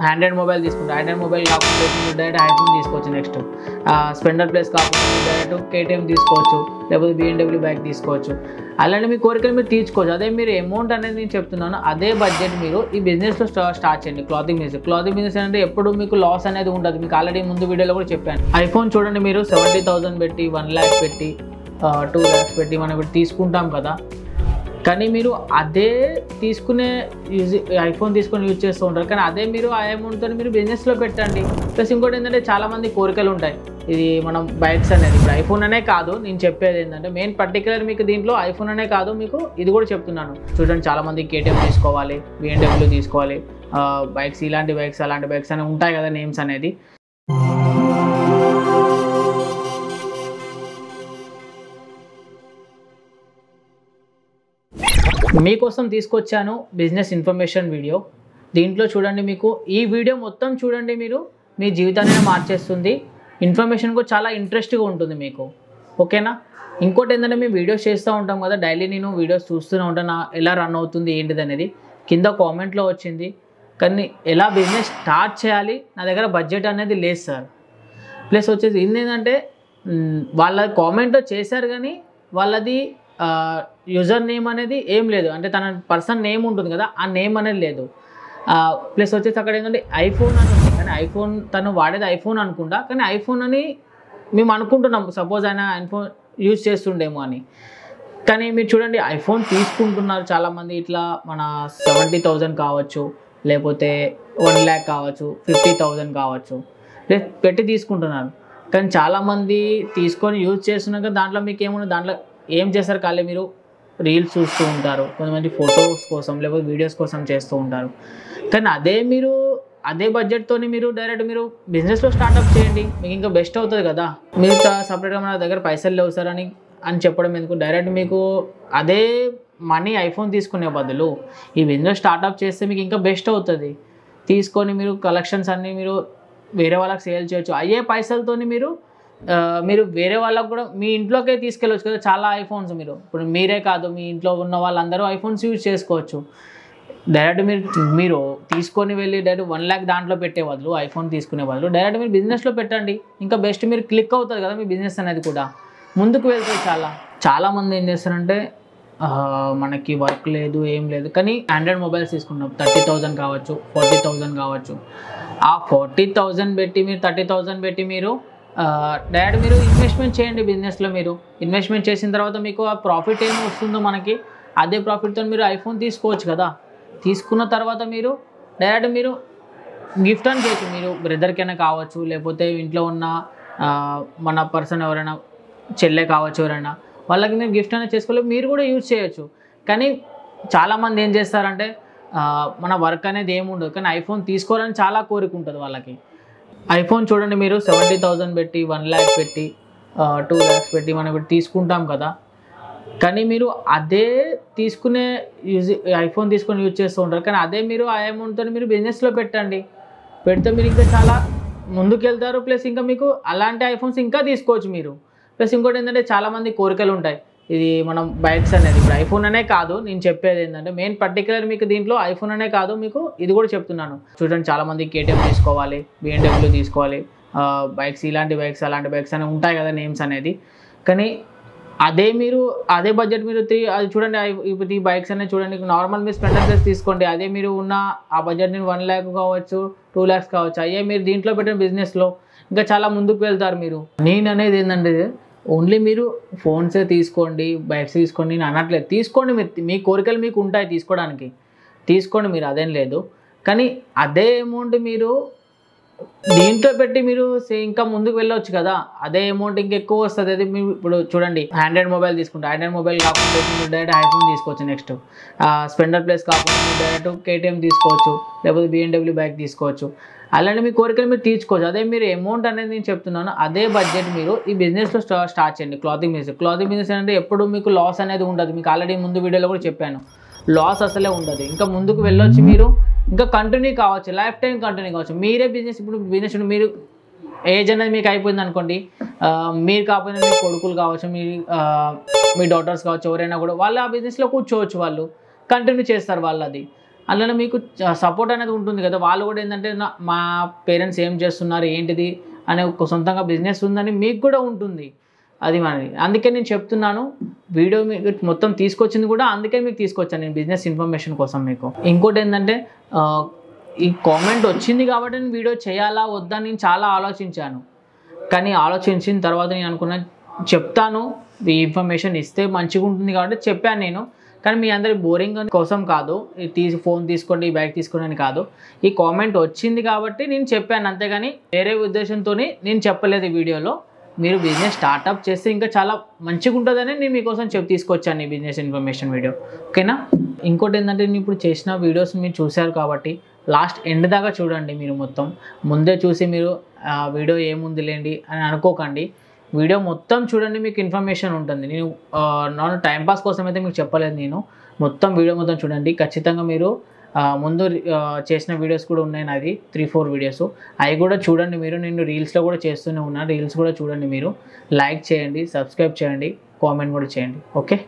Android mobile తీసుకుంటే Android mobile కాకుండా మీరు డైరెక్ట్ ఐఫోన్ తీసుకోవచ్చు. నెక్స్ట్ స్ప్లెండర్ ప్లస్ కాకుండా మీరు డైరెక్ట్ కేటీఎం తీసుకోవచ్చు, లేకపోతే BMW బైక్ తీసుకోవచ్చు. అలానే మీ కోరికలు మీరు తీర్చుకోవచ్చు. అదే మీరు అమౌంట్ అనేది నేను చెప్తున్నాను, అదే బడ్జెట్ మీరు ఈ బిజినెస్లో స్టార్ట్ చేయండి. క్లాతింగ్ బిజినెస్ అంటే ఎప్పుడు మీకు లాస్ అనేది ఉండదు. మీకు ఆల్రెడీ ముందు వీడియోలో కూడా చెప్పాను. ఐఫోన్ చూడండి, మీరు 70,000 పెట్టి 1 lakh పెట్టి 2 lakhs పెట్టి మనం ఇప్పుడు తీసుకుంటాం కదా. కానీ మీరు అదే తీసుకునే ఐఫోన్ తీసుకొని యూజ్ చేస్తూ ఉంటారు. కానీ అదే మీరు ఆ అమౌంట్తో మీరు బిజినెస్లో పెట్టండి. ప్లస్ ఇంకోటి ఏంటంటే చాలామంది కోరికలు ఉంటాయి. ఇది మనం బైక్స్ అనేది ఇప్పుడు ఐఫోన్ అనే కాదు, నేను చెప్పేది ఏంటంటే మెయిన్ పర్టికులర్ మీకు దీంట్లో ఐఫోన్ అనే కాదు, మీకు ఇది కూడా చెప్తున్నాను. చూడండి, చాలామంది కేటీఎం తీసుకోవాలి, BMW తీసుకోవాలి, బైక్స్ ఇలాంటి బైక్స్ అలాంటి బైక్స్ అనేవి ఉంటాయి కదా నేమ్స్ అనేది. మీకోసం తీసుకొచ్చాను బిజినెస్ ఇన్ఫర్మేషన్ వీడియో. దీంట్లో చూడండి, మీకు ఈ వీడియో మొత్తం చూడండి, మీరు మీ జీవితాన్ని మార్చేస్తుంది. ఇన్ఫర్మేషన్ కూడా చాలా ఇంట్రెస్ట్గా ఉంటుంది మీకు, ఓకేనా. ఇంకోటి ఏంటంటే మేము వీడియోస్ చేస్తూ ఉంటాం కదా, డైలీ నేను వీడియోస్ చూస్తూనే ఉంటాను. ఎలా రన్ అవుతుంది ఏంటిది అనేది కింద కామెంట్లో వచ్చింది. కానీ ఎలా బిజినెస్ స్టార్ట్ చేయాలి, నా దగ్గర బడ్జెట్ అనేది లేదు సార్. ప్లస్ వచ్చేసి ఏంటంటే వాళ్ళ కామెంట్లో చేశారు కానీ వాళ్ళది యూజర్ నేమ్ అనేది ఏం లేదు. అంటే తన పర్సన్ నేమ్ ఉంటుంది కదా, ఆ నేమ్ అనేది లేదు. ప్లస్ వచ్చేసి అక్కడ ఏంటంటే ఐఫోన్ అని ఉంది, కానీ ఐఫోన్ తను వాడేది ఐఫోన్ అనుకుంటా, కానీ ఐఫోన్ అని మేము అనుకుంటున్నాం. సపోజ్ ఆయన ఐఫోన్ యూజ్ చేస్తుండేమో అని. కానీ మీరు చూడండి, ఐఫోన్ తీసుకుంటున్నారు చాలామంది. ఇట్లా మన 70,000 కావచ్చు, లేకపోతే 1 lakh కావచ్చు, 50,000 కావచ్చు, పెట్టి తీసుకుంటున్నారు. కానీ చాలామంది తీసుకొని యూజ్ చేస్తున్నాక దాంట్లో మీకు ఏముంది, దాంట్లో ఏం చేస్తారు, ఖాళీ మీరు రీల్స్ చూస్తూ ఉంటారు. కొంతమంది ఫొటోస్ కోసం లేకపోతే వీడియోస్ కోసం చేస్తూ ఉంటారు. కానీ అదే మీరు అదే బడ్జెట్తో మీరు డైరెక్ట్ మీరు బిజినెస్లో స్టార్ట్అప్ చేయండి, మీకు ఇంకా బెస్ట్ అవుతుంది కదా. మీరు సపరేట్గా మన దగ్గర పైసలు లేవు సార్ అని చెప్పడం ఎందుకు. డైరెక్ట్ మీకు అదే మనీ ఐఫోన్ తీసుకునే బదులు ఈ బిజినెస్ స్టార్ట్అప్ చేస్తే మీకు ఇంకా బెస్ట్ అవుతుంది. తీసుకొని మీరు కలెక్షన్స్ అన్నీ మీరు వేరే వాళ్ళకి సేల్ చేయొచ్చు. అయ్యే పైసలతో మీరు వేరే వాళ్ళకు కూడా మీ ఇంట్లోకే తీసుకెళ్ళవచ్చు కదా చాలా ఐఫోన్స్. మీరు ఇప్పుడు మీరే కాదు, మీ ఇంట్లో ఉన్న వాళ్ళందరూ ఐఫోన్స్ యూజ్ చేసుకోవచ్చు. డైరెక్ట్ మీరు తీసుకొని వెళ్ళి డైరెక్ట్ 1 lakh దాంట్లో పెట్టే బదులు, ఐఫోన్ తీసుకునే బదులు డైరెక్ట్ మీరు బిజినెస్లో పెట్టండి. ఇంకా బెస్ట్, మీరు క్లిక్ అవుతుంది కదా మీ బిజినెస్ అనేది కూడా ముందుకు వెళ్తుంది. చాలామంది ఏం చేస్తారంటే మనకి వర్క్ లేదు ఏం లేదు, కానీ ఆండ్రాయిడ్ మొబైల్స్ తీసుకుంటాం. 30,000 కావచ్చు, 40,000 కావచ్చు. ఆ 40,000 పెట్టి మీరు 30,000 పెట్టి మీరు డైరెక్ట్ మీరు ఇన్వెస్ట్మెంట్ చేయండి బిజినెస్లో. మీరు ఇన్వెస్ట్మెంట్ చేసిన తర్వాత మీకు ఆ ప్రాఫిట్ ఏమి వస్తుందో మనకి, అదే ప్రాఫిట్తో మీరు ఐఫోన్ తీసుకోవచ్చు కదా. తీసుకున్న తర్వాత మీరు డైరెక్ట్ మీరు గిఫ్ట్ అని చేయొచ్చు. మీరు బ్రదర్కైనా కావచ్చు, లేకపోతే ఇంట్లో ఉన్న మన పర్సన్ ఎవరైనా, చెల్లె కావచ్చు, ఎవరైనా వాళ్ళకి మీరు గిఫ్ట్ అనేది చేసుకోలేదు, మీరు కూడా యూజ్ చేయొచ్చు. కానీ చాలామంది ఏం చేస్తారంటే మన వర్క్ అనేది ఏముండదు, కానీ ఐఫోన్ తీసుకోవాలని చాలా కోరిక ఉంటుంది వాళ్ళకి. ఐఫోన్ చూడండి, మీరు 70,000 పెట్టి 1 lakh పెట్టి 2 lakhs పెట్టి మనం ఇప్పుడు తీసుకుంటాం కదా. కానీ మీరు అదే తీసుకునే ఐఫోన్ తీసుకొని యూజ్ చేస్తూ ఉంటారు. కానీ అదే మీరు ఆ అమౌంట్తో మీరు బిజినెస్లో పెట్టండి. పెడితే మీరు ఇంకా చాలా ముందుకు వెళ్తారు. ప్లస్ ఇంకా మీకు అలాంటి ఐఫోన్స్ ఇంకా తీసుకోవచ్చు మీరు. ప్లస్ ఇంకోటి ఏంటంటే చాలామంది కోరికలు ఉంటాయి. ఇది మనం బైక్స్ అనేది ఇప్పుడు ఐఫోన్ అనే కాదు, నేను చెప్పేది ఏంటంటే మెయిన్ పర్టికులర్ మీకు దీంట్లో ఐఫోన్ అనే కాదు, మీకు ఇది కూడా చెప్తున్నాను. చూడండి, చాలామంది కేటీఎం తీసుకోవాలి, BMW తీసుకోవాలి, బైక్స్ ఇలాంటి బైక్స్ అలాంటి బైక్స్ అనేవి ఉంటాయి కదా నేమ్స్ అనేది. కానీ అదే మీరు అదే బడ్జెట్ మీరు అది చూడండి, ఇప్పుడు ఈ బైక్స్ అనేవి చూడండి, నార్మల్ మీరు స్ప్లెండర్ ప్లస్ తీసుకోండి. అదే మీరు ఉన్న ఆ బడ్జెట్ నేను 1 lakh కావచ్చు, 2 lakhs కావచ్చు, అయ్యే మీరు దీంట్లో పెట్టిన బిజినెస్లో ఇంకా చాలా ముందుకు వెళ్తారు మీరు. నేను అనేది ఏంటంటే ఓన్లీ మీరు ఫోన్సే తీసుకోండి, బైక్స్ తీసుకోండి నేను అనట్లేదు. తీసుకోండి, మీరు మీ కోరికలు మీకు ఉంటాయి తీసుకోవడానికి, తీసుకోండి మీరు, అదేం లేదు. కానీ అదే అమౌంట్ మీరు దీంట్లో పెట్టి మీరు ఇంకా ముందుకు వెళ్ళవచ్చు కదా. అదే అమౌంట్ ఇంకెక్కువ వస్తుంది. అది మీరు ఇప్పుడు చూడండి, ఆండ్రాయిడ్ మొబైల్ తీసుకుంటే ఆండ్రాయిడ్ మొబైల్ కాకుండా మీరు డైరెక్ట్ ఐఫోన్ తీసుకోవచ్చు. నెక్స్ట్ స్ప్లెండర్ ప్లస్ కాకుండా మీరు డైరెక్ట్ కేటీఎం తీసుకోవచ్చు, లేకపోతే BMW బైక్ తీసుకోవచ్చు. అలానే మీ కోరికలు మీరు తీర్చుకోవచ్చు. అదే మీరు అమౌంట్ అనేది నేను చెప్తున్నాను, అదే బడ్జెట్ మీరు ఈ బిజినెస్లో స్టార్ట్ చేయండి. క్లాతింగ్ బిజినెస్ అంటే ఎప్పుడు మీకు లాస్ అనేది ఉండదు. మీకు ఆల్రెడీ ముందు వీడియోలో కూడా చెప్పాను, లాస్ అసలే ఉండదు. ఇంకా ముందుకు వెళ్ళొచ్చు మీరు, ఇంకా కంటిన్యూ కావచ్చు, లైఫ్ టైం కంటిన్యూ కావచ్చు. మీరే బిజినెస్ ఇప్పుడు మీరు ఏజ్ అనేది మీకు అయిపోయింది అనుకోండి, మీరు కాకపోయినా మీ కొడుకులు కావచ్చు, మీ డాటర్స్ కావచ్చు, ఎవరైనా కూడా వాళ్ళు ఆ బిజినెస్లో కూర్చోవచ్చు, వాళ్ళు కంటిన్యూ చేస్తారు వాళ్ళు. అందులో మీకు సపోర్ట్ అనేది ఉంటుంది కదా. వాళ్ళు కూడా ఏంటంటే మా పేరెంట్స్ ఏం చేస్తున్నారు ఏంటిది అనే ఒక సొంతంగా బిజినెస్ ఉందని మీకు కూడా ఉంటుంది. అది మనది. అందుకే నేను చెప్తున్నాను, వీడియో మీకు మొత్తం తీసుకొచ్చింది కూడా అందుకే మీకు తీసుకొచ్చాను నేను, బిజినెస్ ఇన్ఫర్మేషన్ కోసం మీకు. ఇంకోటి ఏంటంటే ఈ కామెంట్ వచ్చింది కాబట్టి నేను వీడియో చేయాలా వద్దా నేను చాలా ఆలోచించాను. కానీ ఆలోచించిన తర్వాత నేను అనుకున్నాను చెప్తాను, ఈ ఇన్ఫర్మేషన్ ఇస్తే మంచిగా ఉంటుంది కాబట్టి చెప్పాను నేను. కానీ మీ అందరి బోరింగ్ కోసం కాదు, ఫోన్ తీసుకోండి బ్యాగ్ తీసుకోండి అని కాదు. ఈ కామెంట్ వచ్చింది కాబట్టి నేను చెప్పాను, అంతేగాని వేరే ఉద్దేశంతో నేను చెప్పలేదు ఈ వీడియోలో. మీరు బిజినెస్ స్టార్ట్అప్ చేస్తే ఇంకా చాలా మంచిగా ఉంటుందని నేను మీకోసం తీసుకొచ్చాను ఈ బిజినెస్ ఇన్ఫర్మేషన్ వీడియో. ఓకేనా. ఇంకోటి ఏంటంటే నేను ఇప్పుడు చేసిన వీడియోస్ మీరు చూశారు కాబట్టి లాస్ట్ ఎండ్ దాకా చూడండి. మీరు మొత్తం ముందే చూసి మీరు వీడియో ఏముంది లేండి అని అనుకోకండి. వీడియో మొత్తం చూడండి, మీకు ఇన్ఫర్మేషన్ ఉంటుంది. నేను నాన్ టైంపాస్ కోసం అయితే మీకు చెప్పలేదు, నేను మొత్తం వీడియో మొత్తం చూడండి. ఖచ్చితంగా మీరు ముందు చేసిన వీడియోస్ కూడా ఉన్నాయి నాది 3-4 వీడియోస్, అవి కూడా చూడండి మీరు. నేను రీల్స్లో కూడా చేస్తూనే ఉన్నాను, రీల్స్ కూడా చూడండి మీరు. లైక్ చేయండి, సబ్స్క్రైబ్ చేయండి, కామెంట్ కూడా చేయండి. ఓకే.